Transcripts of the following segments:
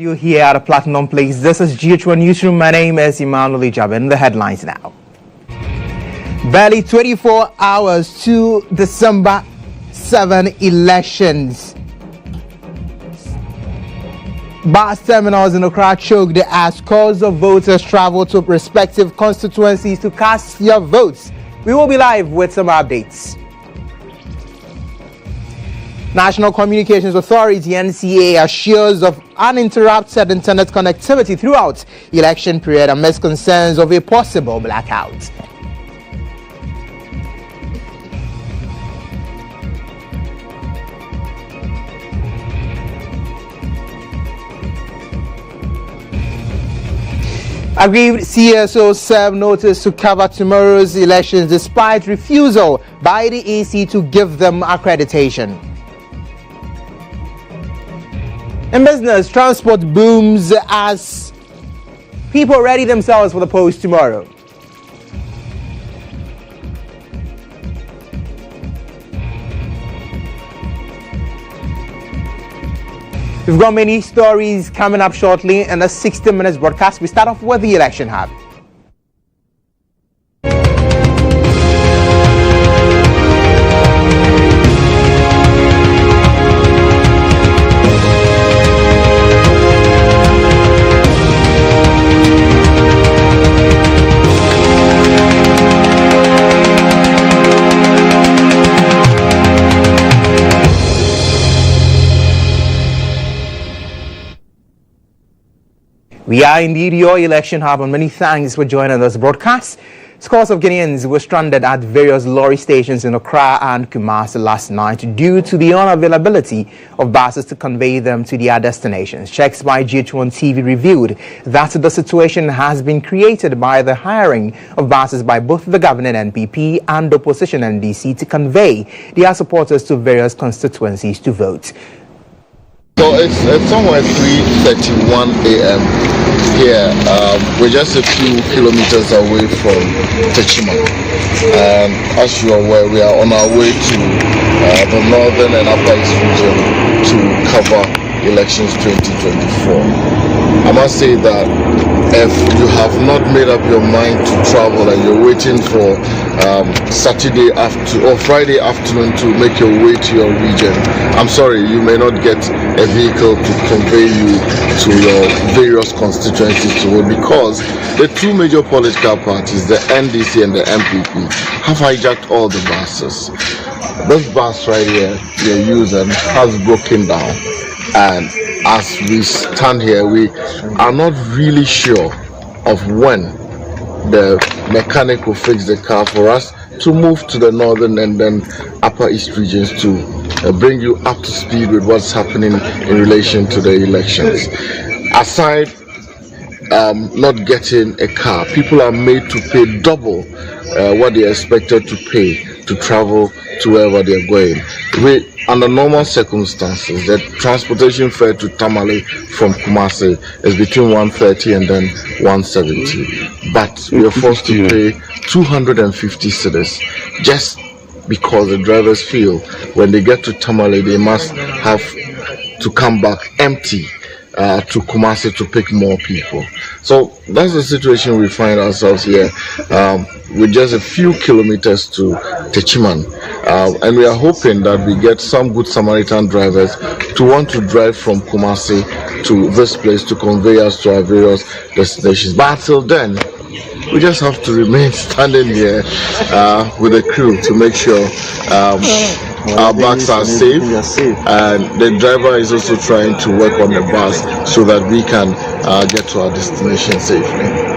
You here at a Platinum Place. This is GHOne Newsroom. My name is Emmanuel. Agyabeng. The headlines now. Barely 24 hours to December 7 elections. Bus terminals in Accra choked as scores of voters travel to respective constituencies to cast their votes. We will be live with some updates. National Communications Authority (NCA) assures of uninterrupted internet connectivity throughout election period amidst concerns of a possible blackout. Aggrieved CSO served notice to cover tomorrow's elections despite refusal by the AC to give them accreditation. In business, transport booms as people ready themselves for the polls tomorrow. We've got many stories coming up shortly in a 60 minutes broadcast. We start off with the election hub. We are indeed your election hub, and many thanks for joining us broadcast. Scores of Guineans were stranded at various lorry stations in Accra and Kumasi last night due to the unavailability of buses to convey them to their destinations. Checks by GHOne TV revealed that the situation has been created by the hiring of buses by both the governing NPP and opposition NDC to convey their supporters to various constituencies to vote. So it's somewhere 3:31 a.m. here. We're just a few kilometers away from Techiman. As you are aware, we are on our way to the northern and upper east region to cover elections 2024. I must say that if you have not made up your mind to travel and you're waiting for Saturday afternoon or Friday afternoon to make your way to your region, I'm sorry, you may not get a vehicle to convey you to your various constituencies to vote, because the two major political parties, the NDC and the MPP, have hijacked all the buses. This bus right here you're using has broken down, and as we stand here, we are not really sure of when the mechanic will fix the car for us to move to the northern and then upper east regions to bring you up to speed with what's happening in relation to the elections. Aside not getting a car, people are made to pay double what they are expected to pay to travel to wherever they are going. Under normal circumstances, the transportation fare to Tamale from Kumasi is between 130 and then 170. But we are forced to pay 250 cedis just because the drivers feel when they get to Tamale, they must have to come back empty to Kumasi to pick more people. So that's the situation we find ourselves here, with just a few kilometers to Techiman. And we are hoping that we get some good Samaritan drivers to want to drive from Kumasi to this place to convey us to our various destinations. But until then, we just have to remain standing here with the crew to make sure our bags are safe, and the driver is also trying to work on the bus so that we can get to our destination safely.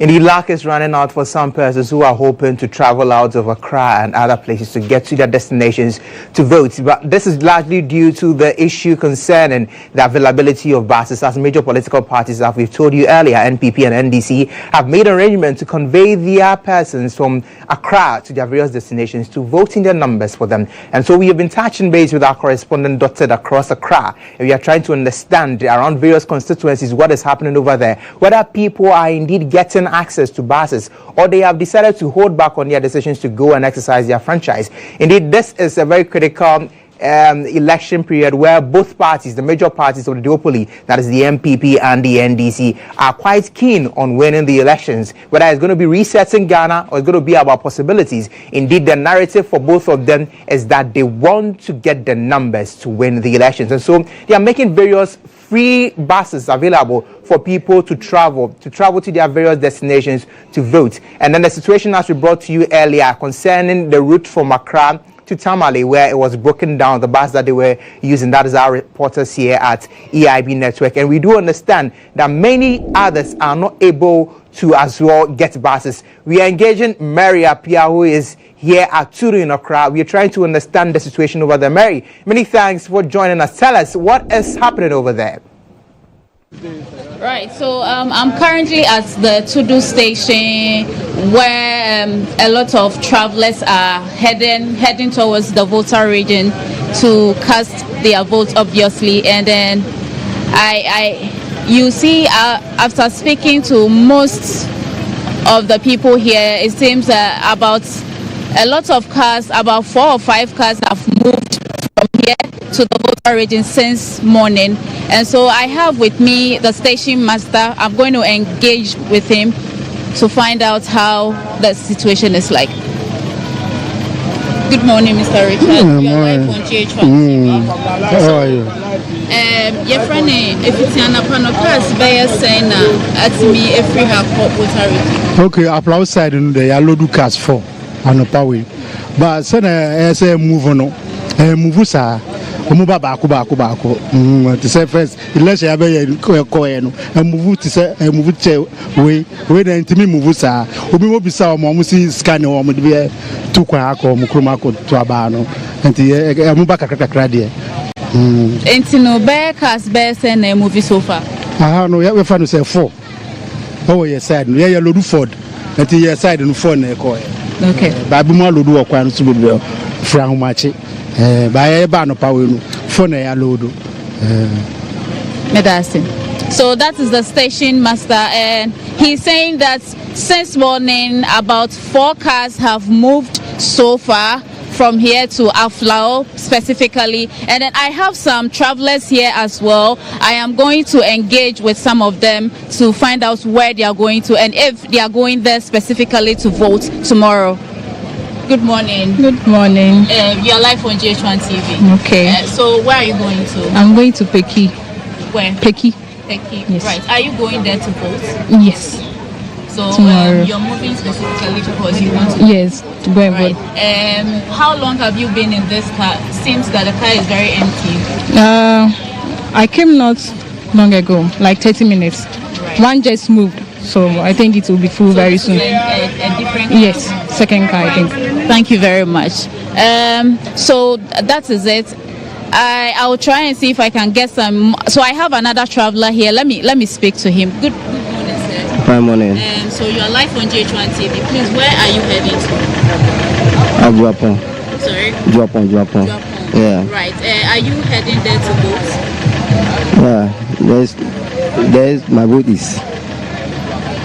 Indeed, luck is running out for some persons who are hoping to travel out of Accra and other places to get to their destinations to vote. But this is largely due to the issue concerning the availability of buses, as major political parties, as we've told you earlier, NPP and NDC, have made arrangements to convey their persons from Accra to their various destinations to vote in their numbers for them. And so we have been touching base with our correspondent dotted across Accra, and we are trying to understand around various constituencies what is happening over there, whether people are indeed getting access to buses or they have decided to hold back on their decisions to go and exercise their franchise. Indeed, this is a very critical election period where both parties, the major parties of the duopoly, that is the MPP and the NDC, are quite keen on winning the elections. Whether it's going to be resetting Ghana or it's going to be about possibilities. Indeed, the narrative for both of them is that they want to get the numbers to win the elections. And so they are making various free buses available for people to travel to their various destinations to vote. And then the situation, as we brought to you earlier, concerning the route from Accra to Tamale, where it was broken down, the bus that they were using. That is our reporters here at EIB Network. And we do understand that many others are not able to as well get buses. We are engaging Mary Apia, who is here at Turu in Accra. We are trying to understand the situation over there. Mary, many thanks for joining us. Tell us what is happening over there. Right, so I'm currently at the Tudu station where a lot of travelers are heading towards the voter region to cast their vote, obviously. And then you see, after speaking to most of the people here, it seems about a lot of cars, about 4 or 5 cars have moved from here to the voter region since morning. And so I have with me the station master. I'm going to engage with him to find out how the situation is like. Good morning, Mr. Richard. You are live on GHOne. How are you? Your friend, if it's an apanopas, by saying at me every half voter region. Okay, up outside in the yellow do cast for on a power. But send a move on. Move, sir. Umuba baku. To say first, unless you have a coin and move to say a move way the intimate move, sir. Ubi be saw Mamusi scanning or would be a 2 kwako, Mukrumako to Abano, and the Mubaka cradia. Entino bear cast bears and a movie so far. I know you have found to say 4. Oh, yes, said, yeah, you're Luduford, and the side and 4 coin. Okay, Babuma Ludu or Quan Subu, Frank by a ban of power for a load. So that is the station master, and he's saying that since morning about 4 cars have moved so far from here to Aflao specifically, and then I have some travelers here as well. I am going to engage with some of them to find out where they are going to and if they are going there specifically to vote tomorrow. Good morning. Good morning. You are live on GHOne TV. Okay. So where are you going to? I'm going to Peki. Where? Peki. Peki. Yes. Right. Are you going there to vote? Yes. So Tomorrow. you're moving specifically because you want to. Yes, to go and Right. vote. How long have you been in this car? Seems that the car is very empty. I came not long ago, like 30 minutes. Right. One just moved, so I think it will be full very soon. A different car. Yes, second car, I think. Thank you very much. So that is it. I will try and see if I can get some. So I have another traveler here. Let me speak to him. Good morning, sir. Good morning. So you are live on GHOne TV. Please, where are you heading to? Agyabeng. Sorry. GHOne. Yeah. Right. Are you heading there to vote? Yeah. There's my vote is.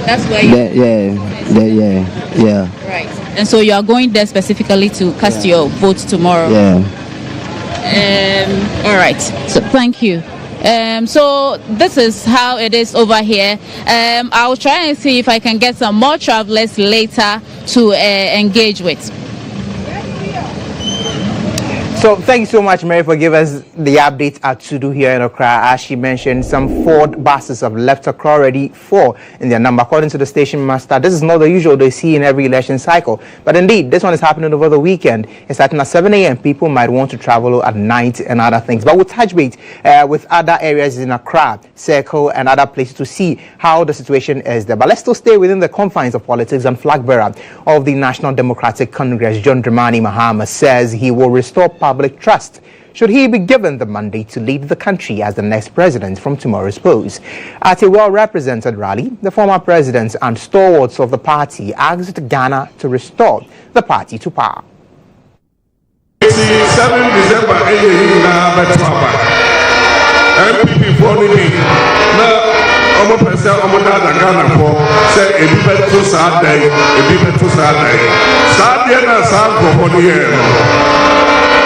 That's where you. Yeah. Right. And so you are going there specifically to cast your vote tomorrow. Yeah. All right. So thank you. So this is how it is over here. I'll try and see if I can get some more travelers later to engage with. So thank you so much, Mary, for giving us the update at Tudu here in Accra. As she mentioned, some 4 buses have left Accra already, 4 in their number. According to the station master, this is not the usual they see in every election cycle. But indeed, this one is happening over the weekend. It's starting at 7 a.m. People might want to travel at night and other things. But we'll touch base with other areas in Accra, Circle, and other places to see how the situation is there. But let's still stay within the confines of politics. And flag bearer of the National Democratic Congress, John Dramani Mahama, says he will restore public trust should he be given the mandate to lead the country as the next president from tomorrow's polls. At a well-represented rally, the former presidents and stalwarts of the party asked Ghana to restore the party to power. 7 December, MPP for me. Omo pese omo da Ghana for say ebi beto Saturday na sanko for the year.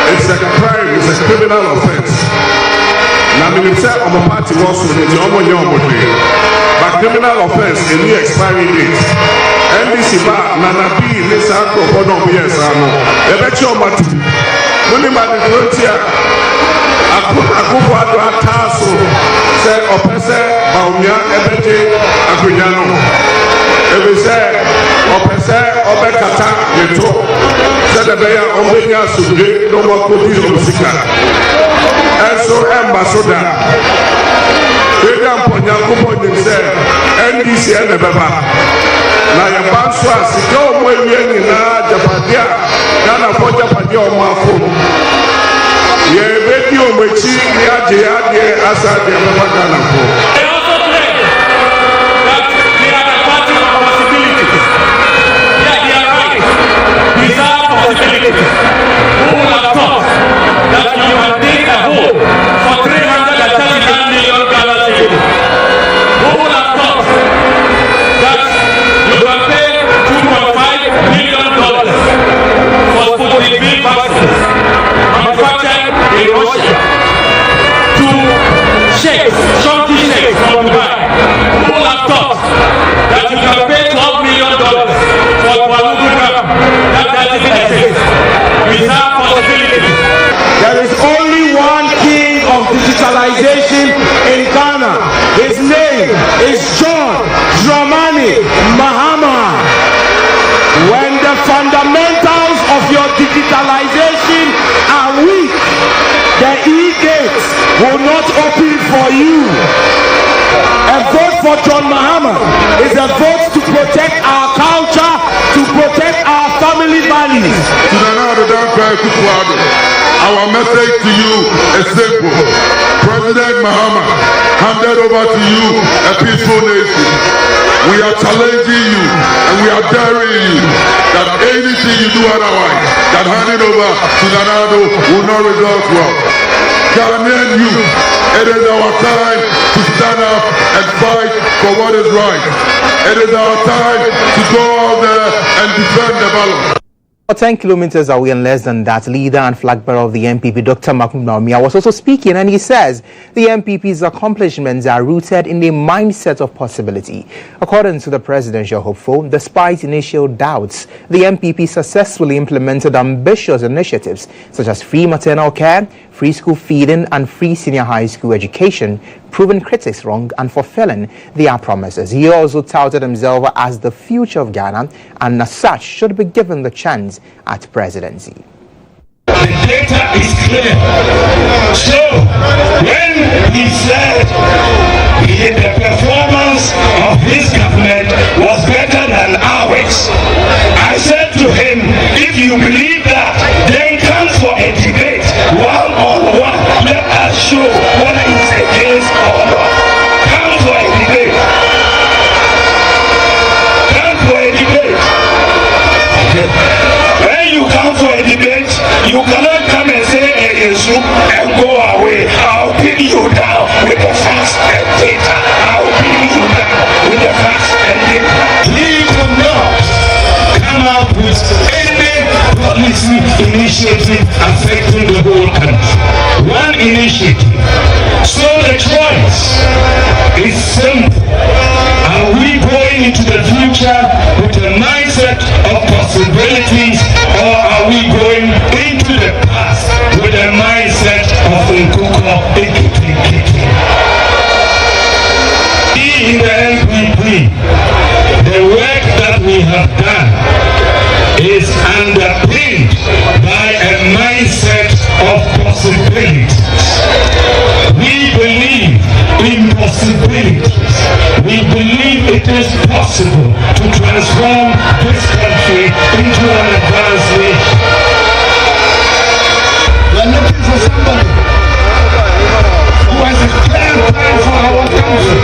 It's a crime, it's a criminal offense. Na me say omo party was so the omo yomo dey. But criminal offense in the expiry date. NDC ba na bi le sanko for no years ano. E be chi omo tu. Money ma the frontier. Akufo ado ataso say opese baumia ebeje akunyano ebe say opese obekata yeto say the beya ombenya sugbe no mo kodi musika enso embasoda ega mponya kubo nim say NDC na beba na ya banso asika omo ewie nyina japadia Ghana for japadia omo afo ye beti omechi yaje asa de Ghana for. I also pray that we are a party of possibilities. Yeah, they are right. Bizarre possibilities. Who would have thought that you can dig a hole for $339 million? Who would have thought that you can pay $2.5 million for Sputnik V vaccines manufactured in Russia to sheikhs, chunky sheikhs from Dubai? Who would have thought that you can pay $12 million for Kuala that doesn't exist? Without possibility. There is only one king of digitalization in Ghana. His name is John Dramani Mahama. When the fundamentals of your digitalization are weak, the e-gates will not open for you. A vote for John Mahama is a vote to protect our culture, to protect our family values. Our message to you is simple. President Mahama handed over to you a peaceful nation. We are challenging you and we are daring you that anything you do otherwise, that handing over to Nanado will not result well. Ghanaian youth, it is our time to stand up and fight for what is right. It is our time to go out there and defend the balance. 10 kilometers away and less than that, leader and flag bearer of the MPP, Dr. Mahmoud Bawumia, was also speaking, and he says the MPP's accomplishments are rooted in a mindset of possibility. According to the presidential hopeful, despite initial doubts, the MPP successfully implemented ambitious initiatives such as free maternal care, free school feeding, and free senior high school education, proving critics wrong and fulfilling their promises. He also touted himself as the future of Ghana and as such should be given the chance at presidency. The data is clear. So when he said the performance of his government was better than ours, I said to him, if you believe that, then come for a debate, one-on-one. Let us show whether he's against or not. Come for a debate. Come for a debate. When you come for a debate, you cannot come and say and go away. I'll pin you down with the facts and data. I'll pin you down with the facts and data. He cannot come up with any policy initiative affecting the whole country. One initiative. So the choice is simple. Are we going into the future with a mindset of possibilities, or are we going into the past with possibility. We believe in possibility. We believe it is possible to transform this country into an advanced nation. We are looking for somebody who has a clear plan for our country.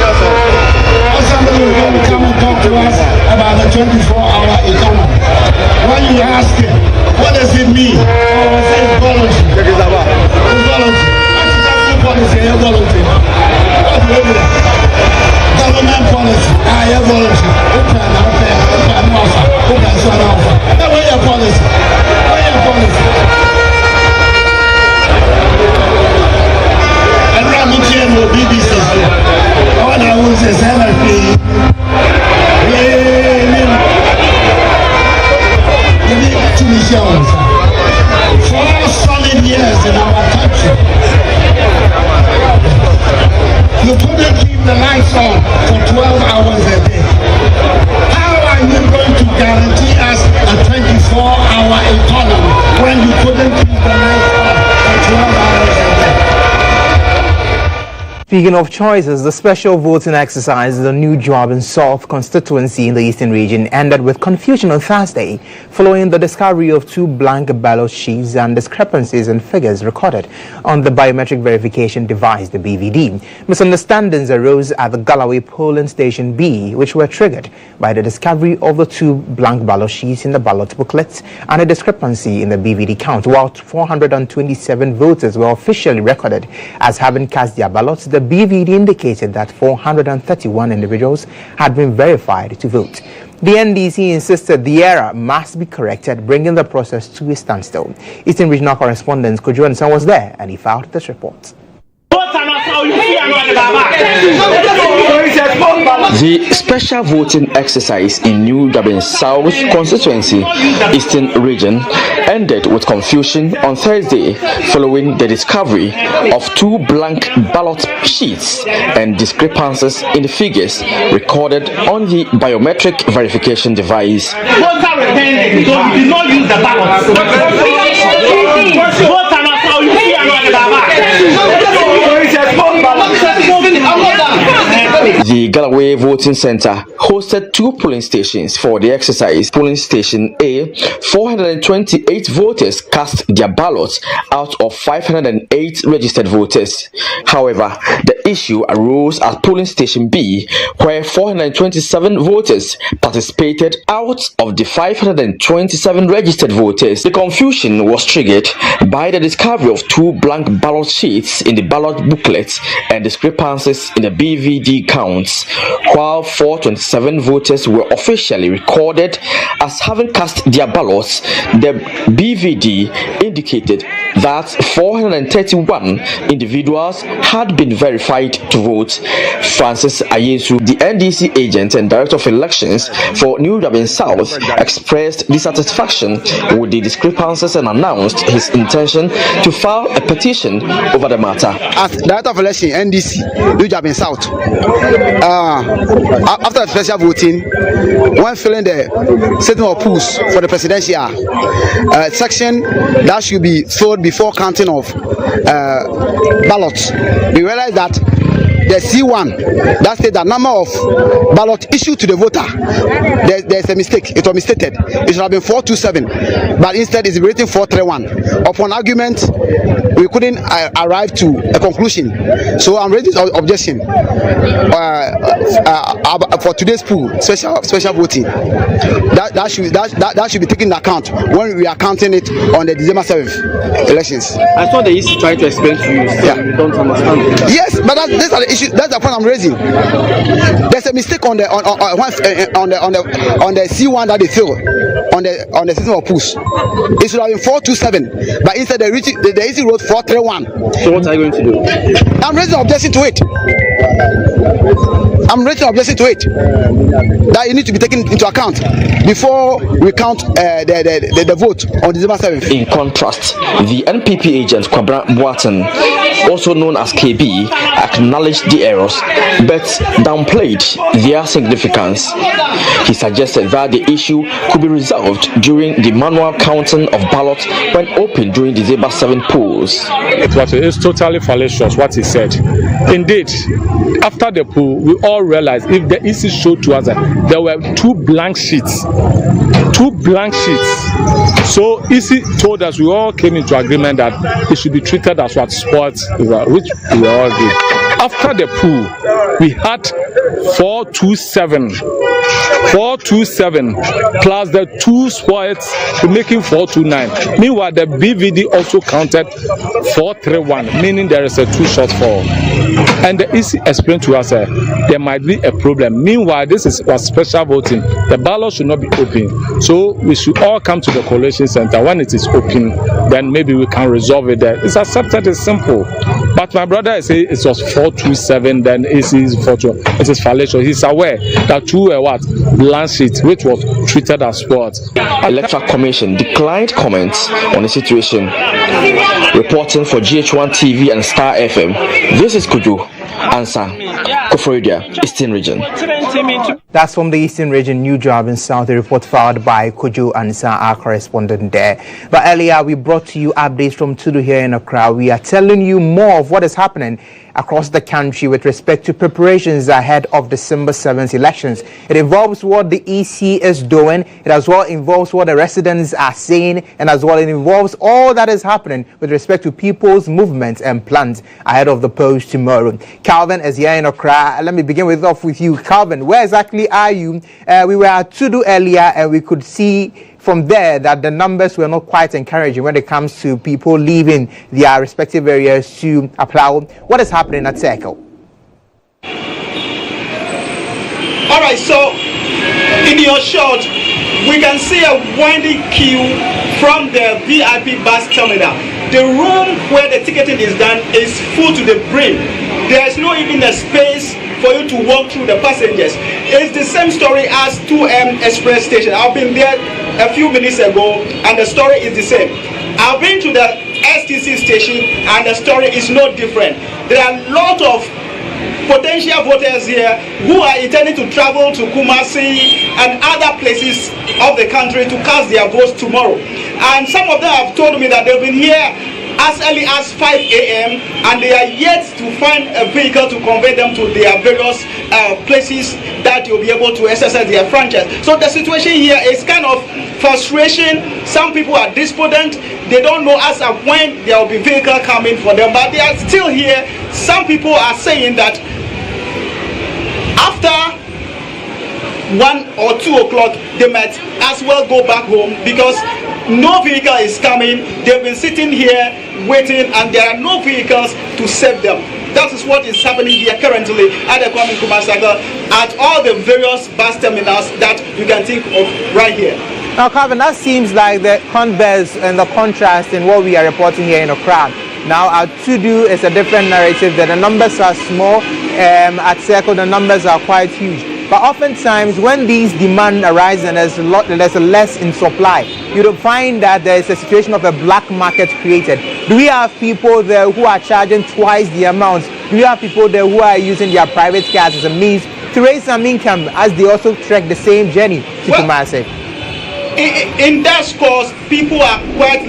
Or somebody who will come and talk to us about the 24-hour economy. When you ask him, what does it mean? Oh, it's voluntary. It's voluntary. Policy, voluntary. Government policy, voluntary. Open offer. Now, where your policy? Where your policy? And Ramutian will be this. All I will say is NLP. To be shown. 4 solid years in our country. You couldn't keep the lights on for 12 hours a day. How are you going to guarantee us a 24-hour economy when you couldn't keep the lights on for 12 hours a day? Speaking of choices, the special voting exercise in the new GHOne South constituency in the Eastern region ended with confusion on Thursday following the discovery of 2 blank ballot sheets and discrepancies in figures recorded on the biometric verification device, the BVD. Misunderstandings arose at the Galloway polling station B, which were triggered by the discovery of the 2 blank ballot sheets in the ballot booklets and a discrepancy in the BVD count. While 427 voters were officially recorded as having cast their ballots, the BVD indicated that 431 individuals had been verified to vote. The NDC insisted the error must be corrected, bringing the process to a standstill. Eastern Regional correspondent GHOne was there and he filed this report. The special voting exercise in New GHOne South constituency, Eastern region, ended with confusion on Thursday following the discovery of 2 blank ballot sheets and discrepancies in the figures recorded on the biometric verification device. The Galloway Voting Center hosted 2 polling stations for the exercise. Polling Station A, 428 voters cast their ballots out of 508 registered voters. However, the issue arose at Polling Station B, where 427 voters participated out of the 527 registered voters. The confusion was triggered by the discovery of 2 blank ballot sheets in the ballot booklets and discrepancies in the BVD counts, while 427 voters were officially recorded as having cast their ballots. The BVD indicated that 431 individuals had been verified to vote. Francis Ayesu, the NDC agent and director of elections for New GHOne South, expressed dissatisfaction with the discrepancies and announced his intention to file a petition over the matter. As director of election NDC New GHOne South, after the special voting, when filling the statement of pools for the presidential section that should be filled before counting of ballots, we realized that the C1 that said the number of ballot issued to the voter, there's a mistake. It was misstated. It should have been 427, but instead it's written 431. Upon argument, we couldn't arrive to a conclusion. So I'm raising objection for today's pool special voting. That should be taken into account when we are counting it on the December 7th elections. I thought the issue tried to explain to you. So you don't understand. Yes, but these are the issues. That's the point I'm raising. There's a mistake on the C1 that they fill on the system of push. It should have been 427, but instead the easy wrote 431. So what are you going to do? I'm raising objection to it. That it needs to be taken into account before we count the vote on December 7th. In contrast, the NPP agent Kwabra Boateng also known as KB, acknowledged the errors but downplayed their significance. He suggested that the issue could be resolved during the manual counting of ballots when opened during December 7 polls. It's totally fallacious what he said. Indeed, after the poll, we all realized if the EC showed to us that there were two blank sheets. So EC told us, we all came into agreement that it should be treated as what sports, which we all did. After the poll, we had 427 plus the two sports making 429. Meanwhile, the BVD also counted 431, meaning there is a two shortfall. And the EC explained to us there might be a problem. Meanwhile, this is a special voting. The ballot should not be open. So we should all come to the collation center. When it is open, then maybe we can resolve it there. It's accepted, it's simple. But my brother is saying it was 427, then EC is 421. It is fallacious. He's aware that two were what? Blank sheet, which was treated as sports. Electoral Commission declined comments on the situation. Reporting for GHOne TV and Star FM, this is Kuju Ansa, Koforidia, Eastern Region. That's from the Eastern Region, New Job in South, a report filed by Kuju Ansa, our correspondent there. But earlier, we brought to you updates from Tudu here in Accra. We are telling you more of what is happening across the country with respect to preparations ahead of December 7th elections. It involves what the EC is doing. It as well involves what the residents are saying, and as well it involves all that is happening with respect to people's movements and plans ahead of the polls tomorrow. Calvin is here in Accra. Let me begin off with you. Calvin, where exactly are you? We were at Tudu earlier and we could see from there that the numbers were not quite encouraging when it comes to people leaving their respective areas to apply. What is happening at Circle? All right, so in your shot, we can see a winding queue from the VIP bus terminal. The room where the ticketing is done is full to the brim. There's no even a space for you to walk through the passengers. It's the same story as 2M Express Station. I've been there a few minutes ago and the story is the same. I've been to the STC station and the story is no different. There are a lot of potential voters here who are intending to travel to Kumasi and other places of the country to cast their votes tomorrow. And some of them have told me that they've been here as early as 5 a.m. and they are yet to find a vehicle to convey them to their various places that you'll be able to exercise their franchise. So the situation here is kind of frustration. Some people are despondent. They don't know as of when there will be vehicle coming for them, but they are still here. Some people are saying that after 1 or 2 o'clock, they might as well go back home because no vehicle is coming. They've been sitting here waiting and there are no vehicles to save them. That is what is happening here currently at the Kwame Nkrumah Circle at all the various bus terminals that you can think of right here. Now, Calvin, that seems like the converse and the contrast in what we are reporting here in Accra. Now, at Tudu, it's a different narrative that the numbers are small. At Circle, the numbers are quite huge. But oftentimes, when these demand arise and there's less in supply, you will find that there is a situation of a black market created. Do we have people there who are charging twice the amount? Do we have people there who are using their private cars as a means to raise some income as they also trek the same journey to Kumasi? In that course, people are quite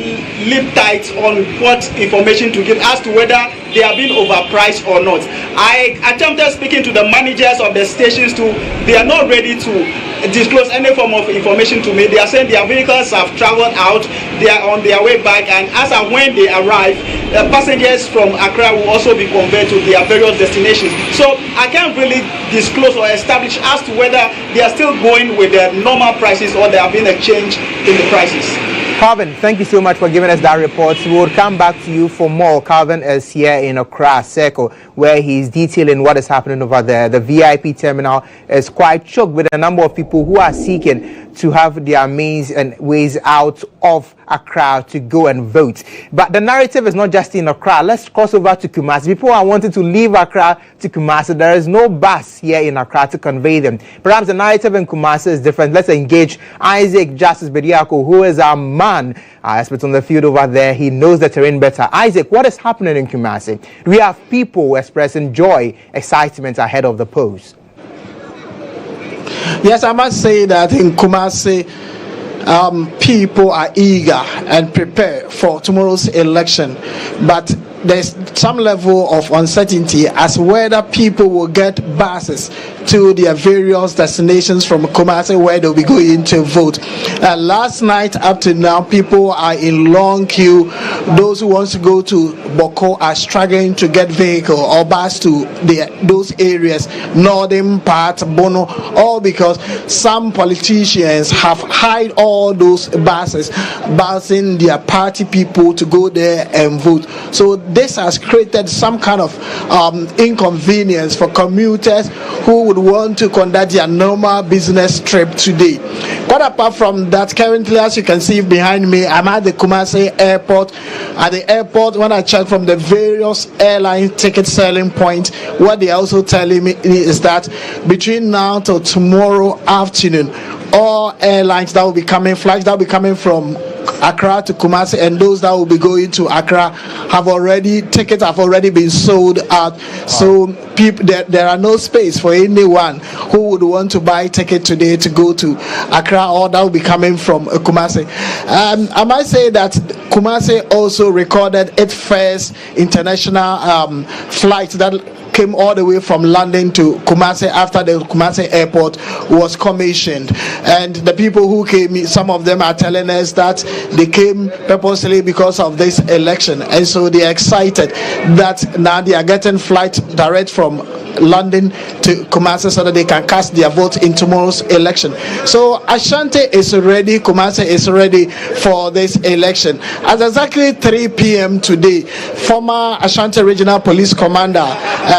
lip tight on what information to give as to whether they are being overpriced or not. I attempted speaking to the managers of the stations they are not ready to disclose any form of information to me. They are saying their vehicles have traveled out, they are on their way back, and as and when they arrive, the passengers from Accra will also be conveyed to their various destinations. So I can't really disclose or establish as to whether they are still going with the normal prices or there have been a change in the prices. Calvin, thank you so much for giving us that report. We will come back to you for more. Calvin is here in Accra Circle, where he's detailing what is happening over there. The VIP terminal is quite choked with a number of people who are seeking to have their means and ways out of Accra to go and vote. But the narrative is not just in Accra. Let's cross over to Kumasi. People are wanting to leave Accra to Kumasi. There is no bus here in Accra to convey them. Perhaps the narrative in Kumasi is different. Let's engage Isaac Justice Bediako, who is our man, expert on the field over there. He knows the terrain better. Isaac, what is happening in Kumasi? We have people expressing joy, excitement ahead of the polls. Yes, I must say that in Kumasi, people are eager and prepared for tomorrow's election, but there's some level of uncertainty as whether people will get buses to their various destinations from Kumasi where they'll be going to vote. Last night up to now, people are in long queue. Those who want to go to Boko are struggling to get vehicle or bus to those areas, northern part, Bono, all because some politicians have hired all those buses, busing their party people to go there and vote. So this has created some kind of inconvenience for commuters who would want to conduct their normal business trip today. But apart from that, currently, as you can see behind me, I'm at the Kumasi airport. At the airport, when I check from the various airline ticket selling point, what they are also telling me is that between now till tomorrow afternoon, all airlines that will be coming, flights that will be coming from Accra to Kumasi, and those that will be going to Accra tickets have already been sold out. So people, there are no space for anyone who would want to buy ticket today to go to Accra or that will be coming from Kumasi. I might say that Kumasi also recorded its first international flight that came all the way from London to Kumasi after the Kumasi airport was commissioned. And the people who came, some of them are telling us that they came purposely because of this election. And so they are excited that now they are getting flight direct from London to Kumasi so that they can cast their vote in tomorrow's election. So Ashanti is ready, Kumasi is ready for this election. At exactly 3 p.m. today, former Ashanti Regional Police Commander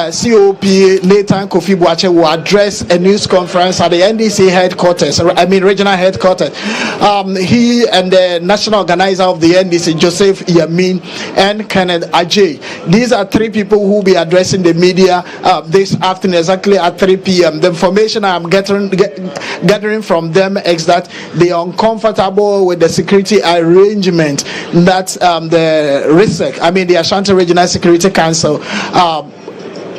COP Nathan Kofi Boache will address a news conference at the NDC headquarters, regional headquarters. He and the national organizer of the NDC, Joseph Yamin, and Kenneth Ajay. These are three people who will be addressing the media this afternoon, exactly at 3 p.m. The information I'm gathering from them is that they are uncomfortable with the security arrangement that the RISEC, the Ashanti Regional Security Council,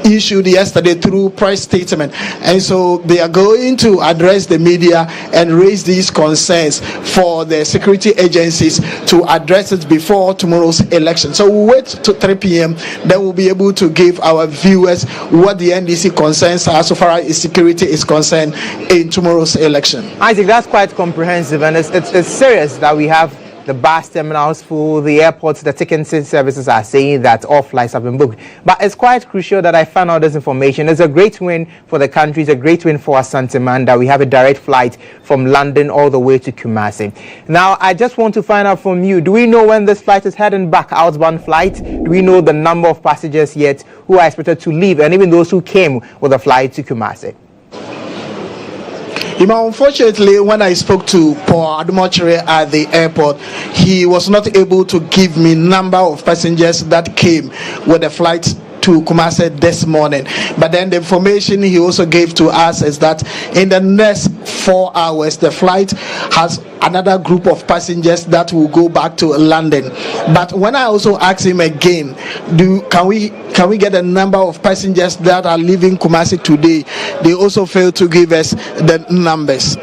issued yesterday through press statement, and so they are going to address the media and raise these concerns for the security agencies to address it before tomorrow's election. So we'll wait to 3 p.m. then we'll be able to give our viewers what the NDC concerns are so far as security is concerned in tomorrow's election. Isaac, that's quite comprehensive, and it's serious that we have the bus terminals full, the airports, the ticketing services are saying that all flights have been booked. But it's quite crucial that I found out this information. It's a great win for the country. It's a great win for Asante that we have a direct flight from London all the way to Kumasi. Now, I just want to find out from you, do we know when this flight is heading back, outbound flight? Do we know the number of passengers yet who are expected to leave, and even those who came with a flight to Kumasi? Unfortunately, when I spoke to Paul Adumochire at the airport, he was not able to give me number of passengers that came with the flight to Kumasi this morning. But then the information he also gave to us is that in the next 4 hours, the flight has another group of passengers that will go back to London. But when I also asked him again, can we get a number of passengers that are leaving Kumasi today, they also failed to give us the numbers.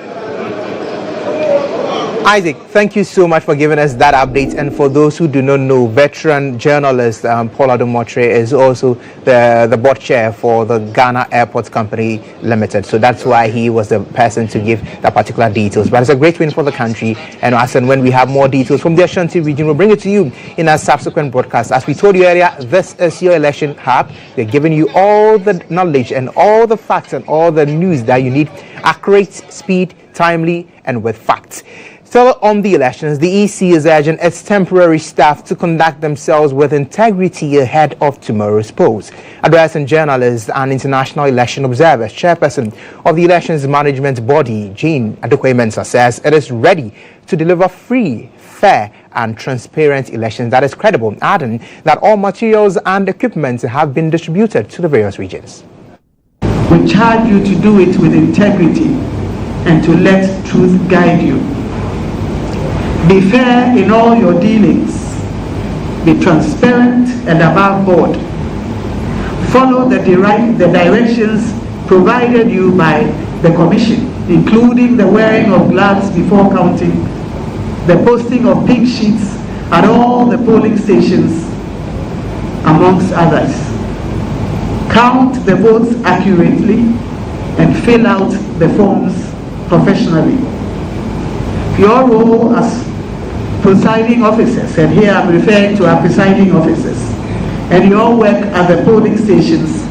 Isaac, thank you so much for giving us that update. And for those who do not know, veteran journalist Paul Adumochire is also the board chair for the Ghana Airports Company Limited. So that's why he was the person to give that particular details. But it's a great win for the country. And as and when we have more details from the Ashanti region, we'll bring it to you in our subsequent broadcast. As we told you earlier, this is your election hub. We're giving you all the knowledge and all the facts and all the news that you need, accurate, speed, timely, and with facts. Still on the elections, the EC is urging its temporary staff to conduct themselves with integrity ahead of tomorrow's polls. Addressing journalists and international election observers, chairperson of the elections management body, GHOne, says it is ready to deliver free, fair and transparent elections that is credible, adding that all materials and equipment have been distributed to the various regions. We charge you to do it with integrity and to let truth guide you. Be fair in all your dealings. Be transparent and above board. Follow the directions provided you by the Commission, including the wearing of gloves before counting, the posting of pink sheets at all the polling stations, amongst others. Count the votes accurately and fill out the forms professionally. Your role as presiding officers, and here I'm referring to our presiding officers, and your work at the polling stations,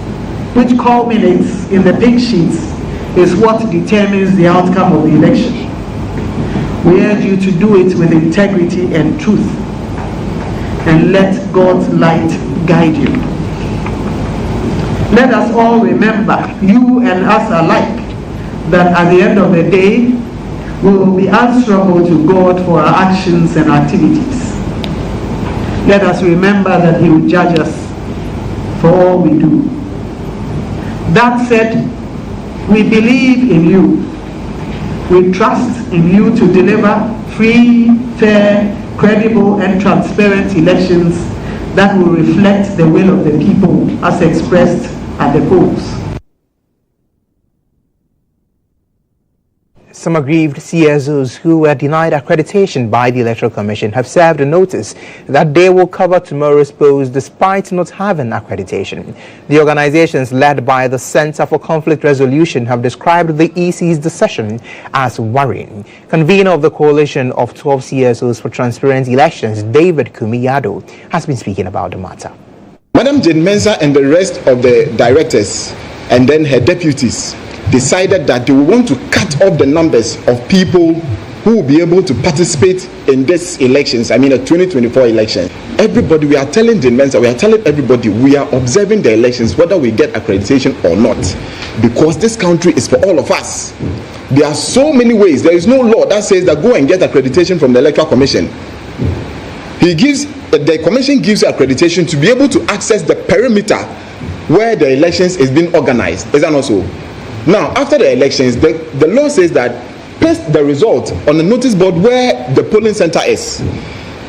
which culminates in the pink sheets, is what determines the outcome of the election. We urge you to do it with integrity and truth, and let God's light guide you. Let us all remember, you and us alike, that at the end of the day, we will be answerable to God for our actions and activities. Let us remember that He will judge us for all we do. That said, we believe in you. We trust in you to deliver free, fair, credible and transparent elections that will reflect the will of the people as expressed at the polls. Some aggrieved CSOs who were denied accreditation by the Electoral Commission have served a notice that they will cover tomorrow's polls despite not having accreditation. The organizations led by the Center for Conflict Resolution have described the EC's decision as worrying. Convener of the coalition of 12 CSOs for transparent elections, David Kumiyado, has been speaking about the matter. Madam Jane Mensah and the rest of the directors and then her deputies decided that they will want to cut off the numbers of people who will be able to participate in these elections, the 2024 election. Everybody, we are telling Jane Mensah, we are telling everybody, we are observing the elections whether we get accreditation or not, because this country is for all of us. There are so many ways. There is no law that says that go and get accreditation from the Electoral Commission. The Commission gives you accreditation to be able to access the perimeter where the elections is being organized. Is that not so? Now, after the elections, the law says that paste the result on the notice board where the polling center is.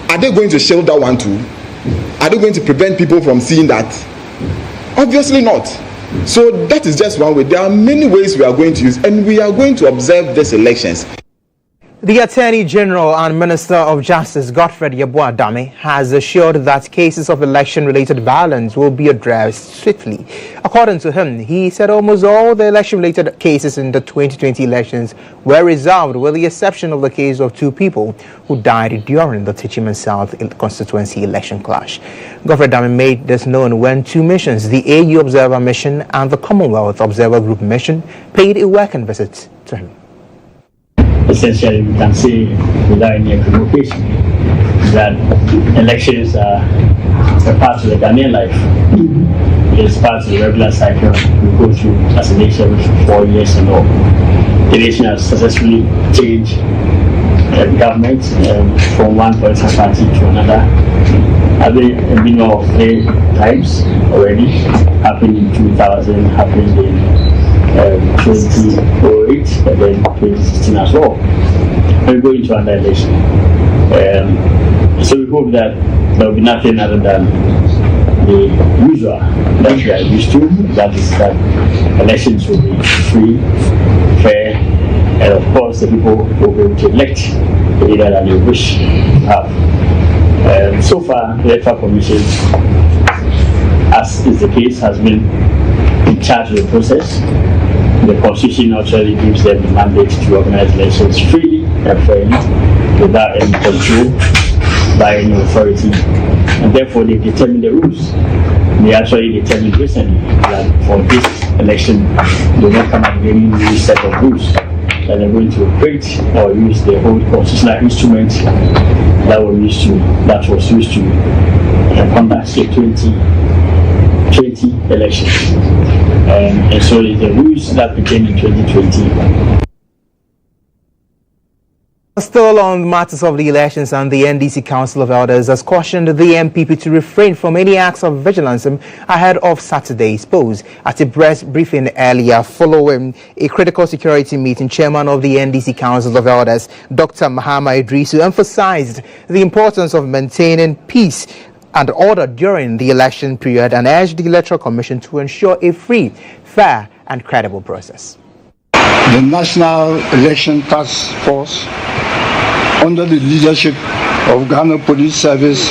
Are they going to shield that one too? Are they going to prevent people from seeing that? Obviously not. So that is just one way. There are many ways we are going to use, and we are going to observe these elections. The Attorney General and Minister of Justice, Godfred Yeboah-Dame, has assured that cases of election-related violence will be addressed swiftly. According to him, he said almost all the election-related cases in the 2020 elections were resolved, with the exception of the case of 2 people who died during the Techiman South constituency election clash. Godfred Dame made this known when 2 missions, the AU Observer Mission and the Commonwealth Observer Group Mission, paid a working visit to him. Essentially, we can say without any equivocation that elections are a part of the Ghanaian life. It's part of the regular cycle we go through as a nation for 4 years and all. The nation has successfully changed government from one political party to another. I've been of 3 times already. Happened in 2000, happened in 2008, and then 2016 as well. We're going to another election. So we hope that there will be nothing other than the usual that we are used to. That is that elections will be free, fair, and of course the people will be able to elect the leader that they wish to have. So far, the Electoral Commission, as is the case, has been in charge of the process. The Constitution actually gives them the mandate to organize elections freely and fairly, without any control by any authority, and therefore they determine the rules. They actually determined recently that for this election they will not come up with any new set of rules. that they're going to operate or use the old constitutional instrument that was used to conduct the 2020 elections. And so the rules that became in 2020. Still on matters of the elections, and the NDC Council of Elders has cautioned the MPP to refrain from any acts of vigilance ahead of Saturday's polls. At a press briefing earlier following a critical security meeting, Chairman of the NDC Council of Elders, Dr. Mahama Idrisu, emphasized the importance of maintaining peace and order during the election period and urged the Electoral Commission to ensure a free, fair and credible process. The National Election Task Force, under the leadership of Ghana Police Service,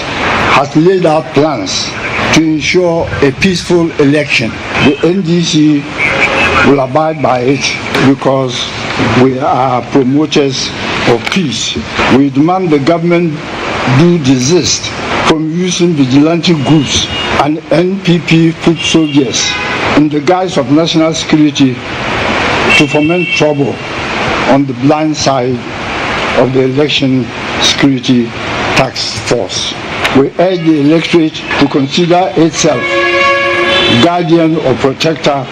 has laid out plans to ensure a peaceful election. The NDC will abide by it because we are promoters of peace. We demand the government do desist from using vigilante groups and NPP foot soldiers in the guise of national security to foment trouble on the blind side of the Election Security Task Force. We urge the electorate to consider itself guardian or protector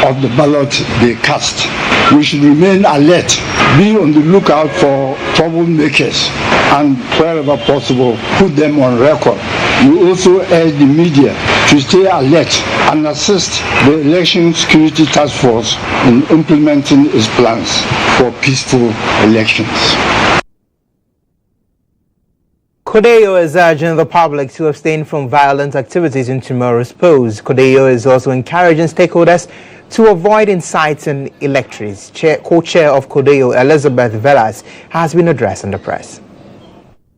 of the ballot they cast. We should remain alert, be on the lookout for troublemakers, and wherever possible, put them on record. We also urge the media to stay alert and assist the Election Security Task Force in implementing its plans for peaceful elections. Kodeo is urging the public to abstain from violent activities in tomorrow's polls. Kodeo is also encouraging stakeholders to avoid inciting electors. Co-chair of Kodeo, Elizabeth Velas, has been addressed in the press.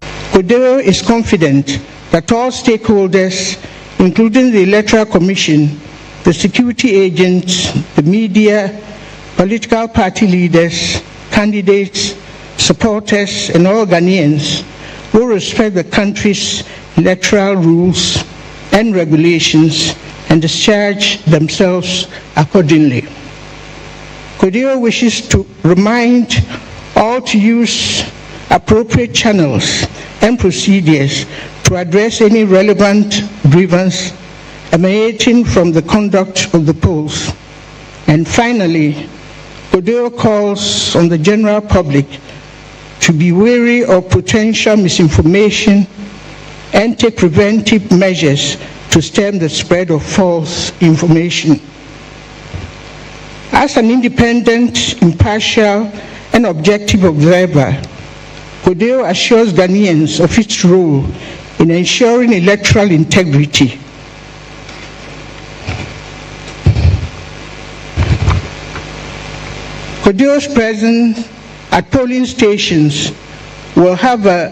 Kodeo is confident that all stakeholders, including the Electoral Commission, the security agents, the media, political party leaders, candidates, supporters, and all Ghanaians will respect the country's electoral rules and regulations and discharge themselves accordingly. Kodeo wishes to remind all to use appropriate channels and procedures to address any relevant grievance emanating from the conduct of the polls. And finally, Kodeo calls on the general public to be wary of potential misinformation and take preventive measures to stem the spread of false information. As an independent, impartial, and objective observer, Kodeo assures Ghanaians of its role in ensuring electoral integrity. Kodeo's presence at polling stations will have a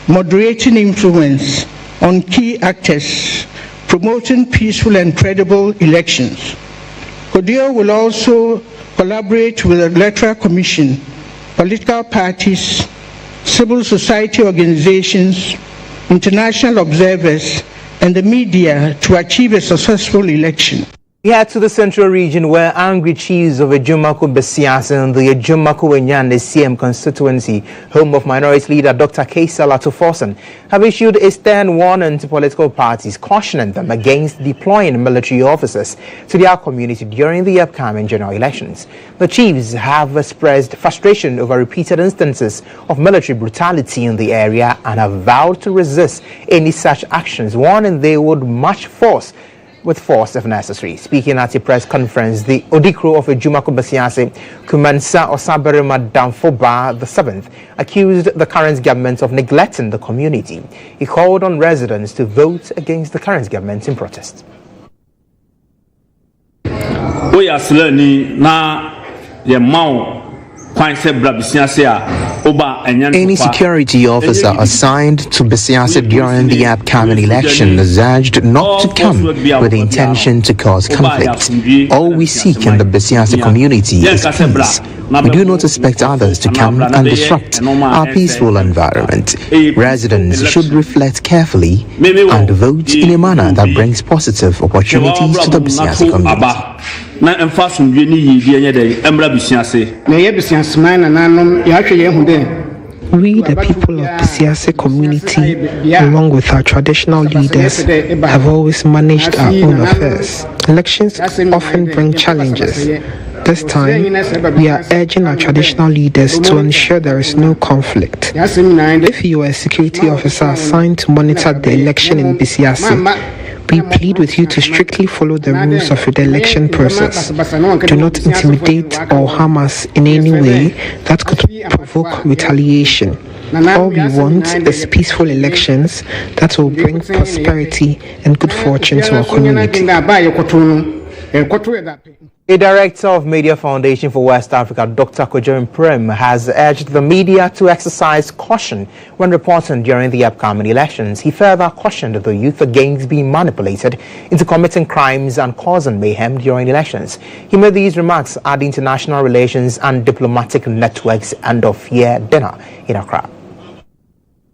moderating influence on key actors promoting peaceful and credible elections. Kodeo will also collaborate with the Electoral Commission, political parties, civil society organizations, international observers, and the media to achieve a successful election. We head to the central region where angry chiefs of Ejumako Besiase and the Ejumako Enyane CM constituency, home of minority leader Dr. Kaisa Latoforsen, have issued a stern warning to political parties, cautioning them against deploying military officers to their community during the upcoming general elections. The chiefs have expressed frustration over repeated instances of military brutality in the area and have vowed to resist any such actions, warning they would march with force if necessary. Speaking at a press conference, the Odikro of Ejumako Besiase, Kumansa Osaberima Damfoba VII, accused the current government of neglecting the community. He called on residents to vote against the current government in protest. Any security officer assigned to Besiase during the upcoming election is urged not to come with the intention to cause conflict. All we seek in the Besiase community is peace. We do not expect others to come and disrupt our peaceful environment. Residents should reflect carefully and vote in a manner that brings positive opportunities to the Besiase community. na emfa somdwe ni yidie nye dey embra bisiase na ye bisiasman na nanom ya hwe ye hu de. We, the people of the Bisiase community, along with our traditional leaders, have always managed our own affairs. Elections often bring challenges. This time, we are urging our traditional leaders to ensure there is no conflict. If you are a security officer assigned to monitor the election in Bisiase, we plead with you to strictly follow the rules of the election process. Do not intimidate or harm us in any way that could provoke retaliation. All we want is peaceful elections that will bring prosperity and good fortune to our community. A director of Media Foundation for West Africa, Dr. GHOne, has urged the media to exercise caution when reporting during the upcoming elections. He further cautioned the youth against being manipulated into committing crimes and causing mayhem during elections. He made these remarks at the International Relations and Diplomatic Network's end-of-year dinner in Accra.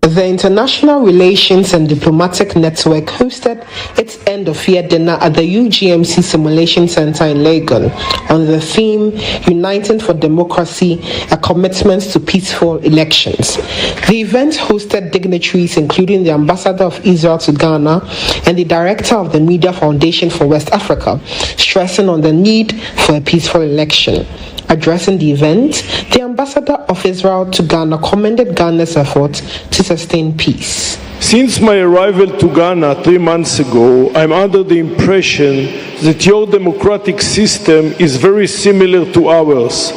The International Relations and Diplomatic Network hosted its end-of-year dinner at the UGMC Simulation Center in Lagos on the theme Uniting for Democracy, a Commitment to Peaceful Elections. The event hosted dignitaries including the Ambassador of Israel to Ghana and the Director of the Media Foundation for West Africa, stressing on the need for a peaceful election. Addressing the event, the Ambassador of Israel to Ghana commended Ghana's efforts to sustain peace. Since my arrival to Ghana 3 months ago, I'm under the impression that your democratic system is very similar to ours,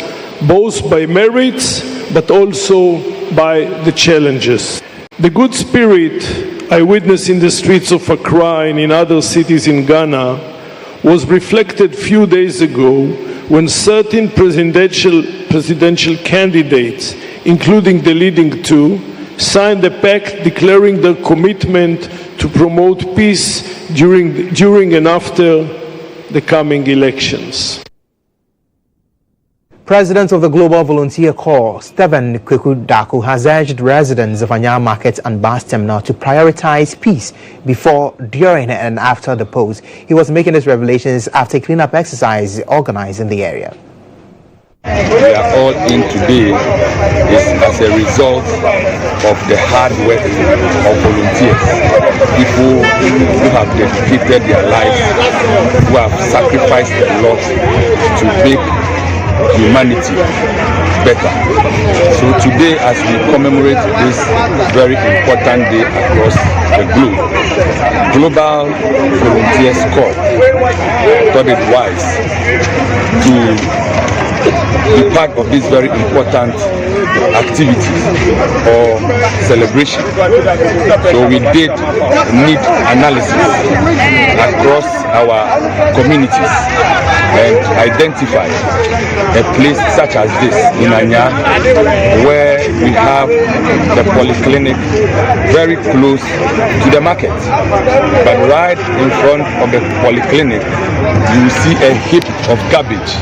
both by merits but also by the challenges. The good spirit I witnessed in the streets of Accra and in other cities in Ghana was reflected few days ago when certain presidential candidates, including the leading two, signed a pact declaring their commitment to promote peace during and after the coming elections. President of the Global Volunteer Corps, Stephen Kweku-Daku, has urged residents of Anya Market and Bus Terminal to prioritize peace before, during, and after the polls. He was making his revelations after a cleanup exercise organized in the area. We are all in today is as a result of the hard work of volunteers, people who have dedicated their lives, who have sacrificed a lot to make humanity better. So today, as we commemorate this very important day across the globe, Global Volunteers Corps thought it wise to be part of this very important activity or celebration. So we did need analysis across our communities and identify a place such as this in Anya, where we have the polyclinic very close to the market. But right in front of the polyclinic, you see a heap of garbage,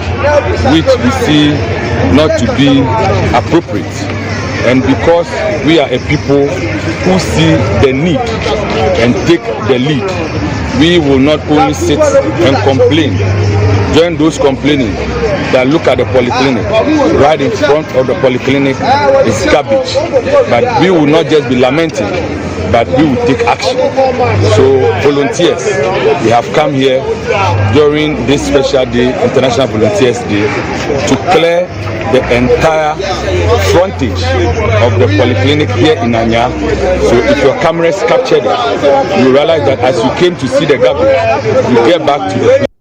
which we see not to be appropriate. And because we are a people who see the need and take the lead, we will not only sit and complain, join those complaining that look at the polyclinic. Right in front of the polyclinic is garbage. But we will not just be lamenting, but we will take action. So volunteers, we have come here during this special day, International Volunteers Day, to clear the entire frontage of the polyclinic here in Anya. So if your cameras captured it, you realize that as you came to see the garbage, you get back to the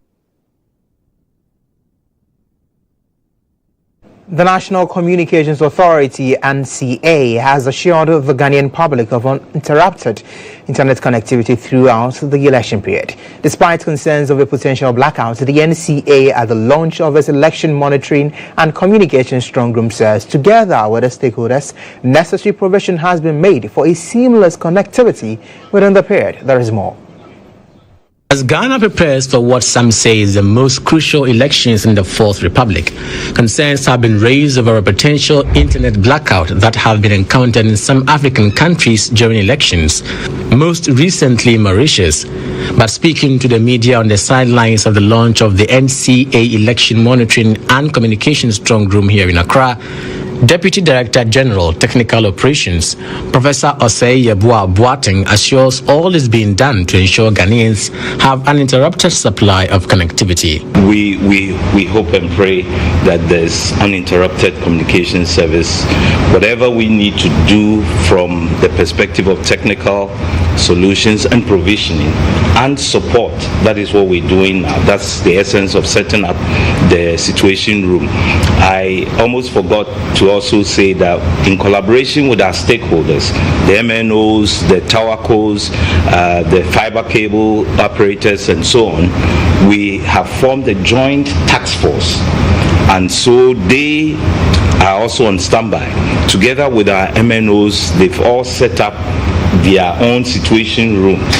The National Communications Authority, NCA, has assured the Ghanaian public of uninterrupted internet connectivity throughout the election period. Despite concerns of a potential blackout, the NCA, at the launch of its election monitoring and communication strong room, says together with the stakeholders, necessary provision has been made for a seamless connectivity within the period. There is more. As Ghana prepares for what some say is the most crucial elections in the Fourth Republic, concerns have been raised over a potential internet blackout that have been encountered in some African countries during elections, most recently Mauritius. But speaking to the media on the sidelines of the launch of the NCA Election Monitoring and Communication Strong Room here in Accra, Deputy Director General Technical Operations, Professor Osei Yeboah Boateng, assures all is being done to ensure Ghanaians have uninterrupted supply of connectivity. We hope and pray that there's uninterrupted communication service. Whatever we need to do from the perspective of technical solutions and provisioning and support, that is what we're doing now. That's the essence of setting up the situation room. I almost forgot to also say that in collaboration with our stakeholders, the MNOs, the towercos, the fiber cable operators and so on, we have formed a joint task force, and so they are also on standby. Together with our MNOs, they've all set up their own situation rooms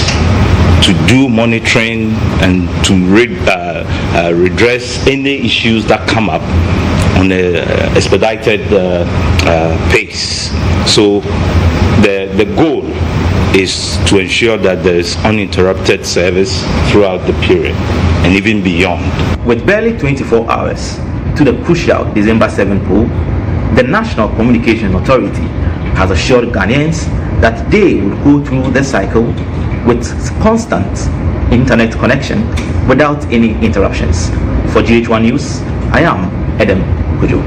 to do monitoring and to redress any issues that come up on an expedited pace. So the goal is to ensure that there is uninterrupted service throughout the period and even beyond. With barely 24 hours to the crucial December 7 poll, the National Communication Authority has assured Ghanaians that they will go through the cycle with constant internet connection without any interruptions. For GHOne News, I am Adam Kujo.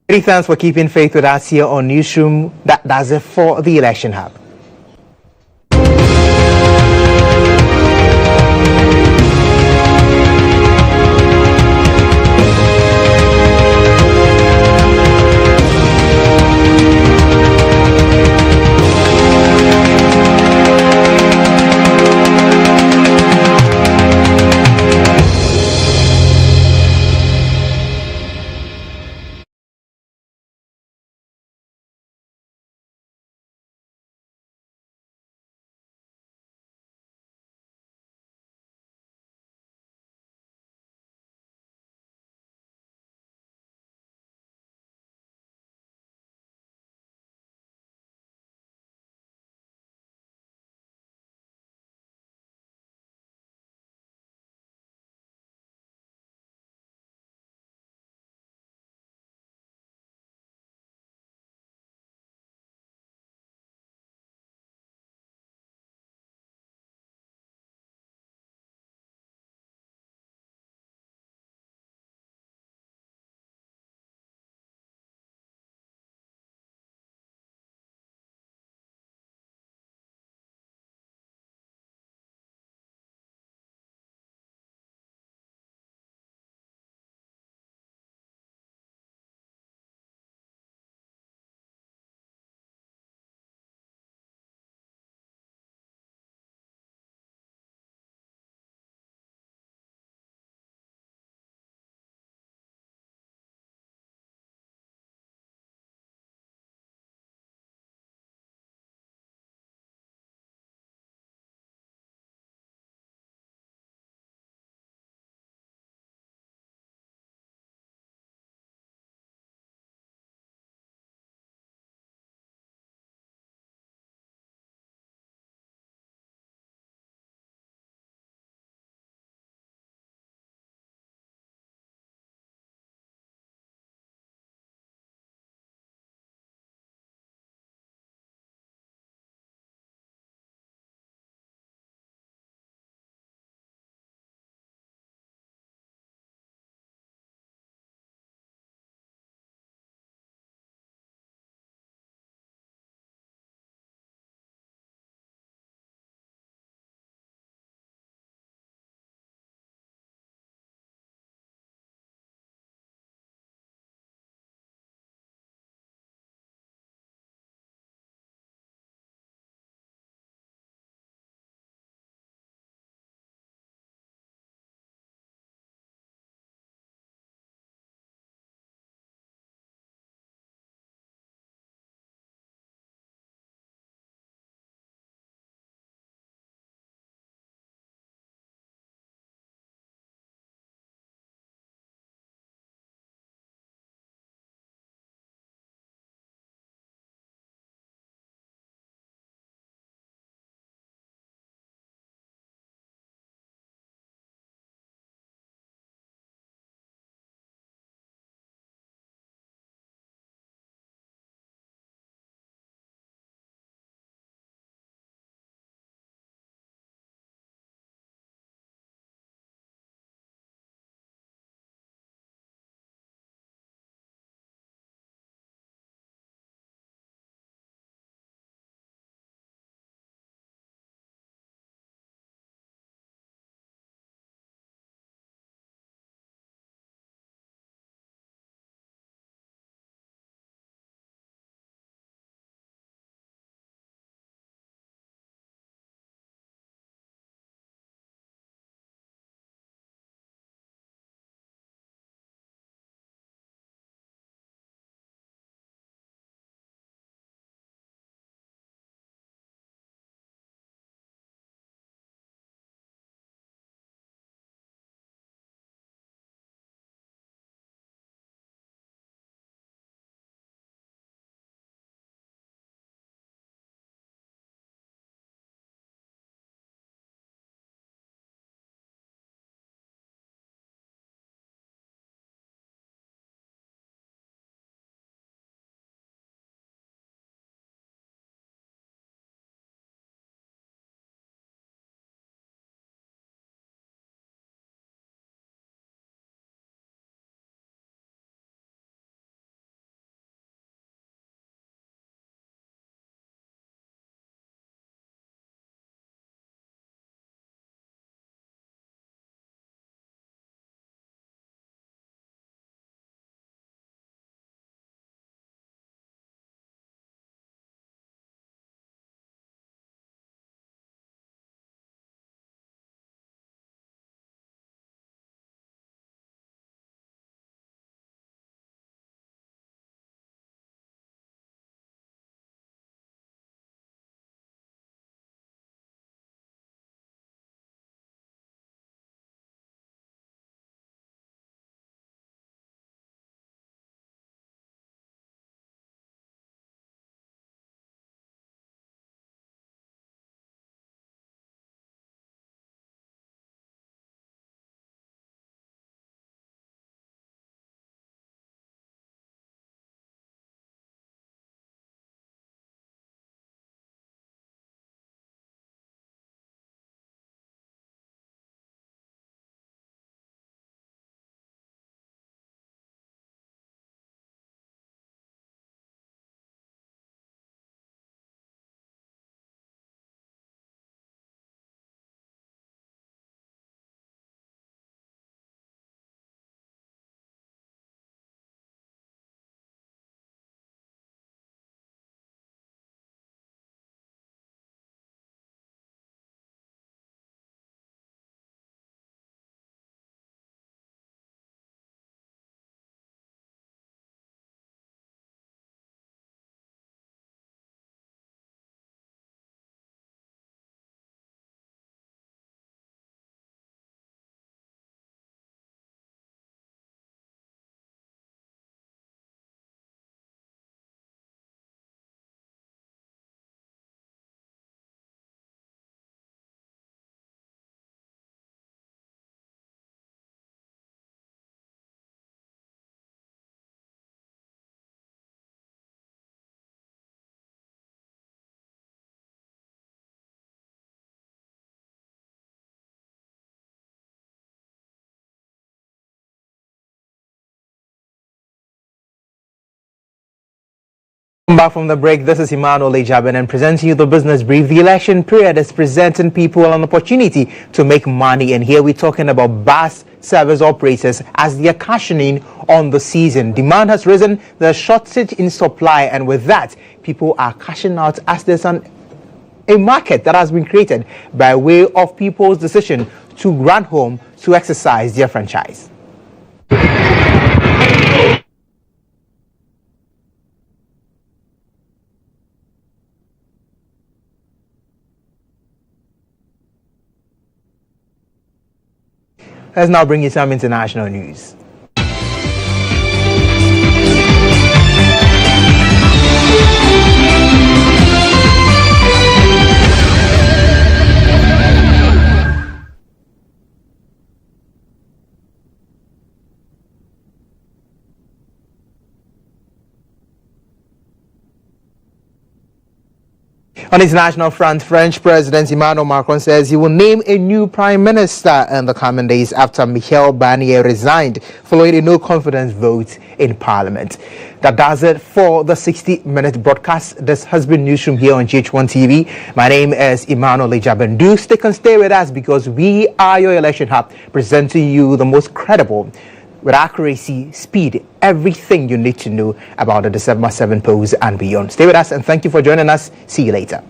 Many thanks for keeping faith with us here on Newsroom. That's it for the Election Hub. Back from the break, this is Emmanuel Agyabeng and presenting you the business brief. The election period is presenting people an opportunity to make money, and here we're talking about bus service operators as they are cashing in on the season. Demand has risen, there's shortage in supply, and with that, people are cashing out as there's a market that has been created by way of people's decision to run home to exercise their franchise. Let's now bring you some international news. On the international front, French President Emmanuel Macron says he will name a new prime minister in the coming days after Michel Barnier resigned following a no-confidence vote in Parliament. That does it for the 60-minute broadcast. This has been Newsroom here on GHOne TV. My name is Emmanuel Agyabeng. Do stick and stay with us because we are your election hub, presenting you the most credible, with accuracy, speed, everything you need to know about the December 7 polls and beyond. Stay with us and thank you for joining us. See you later.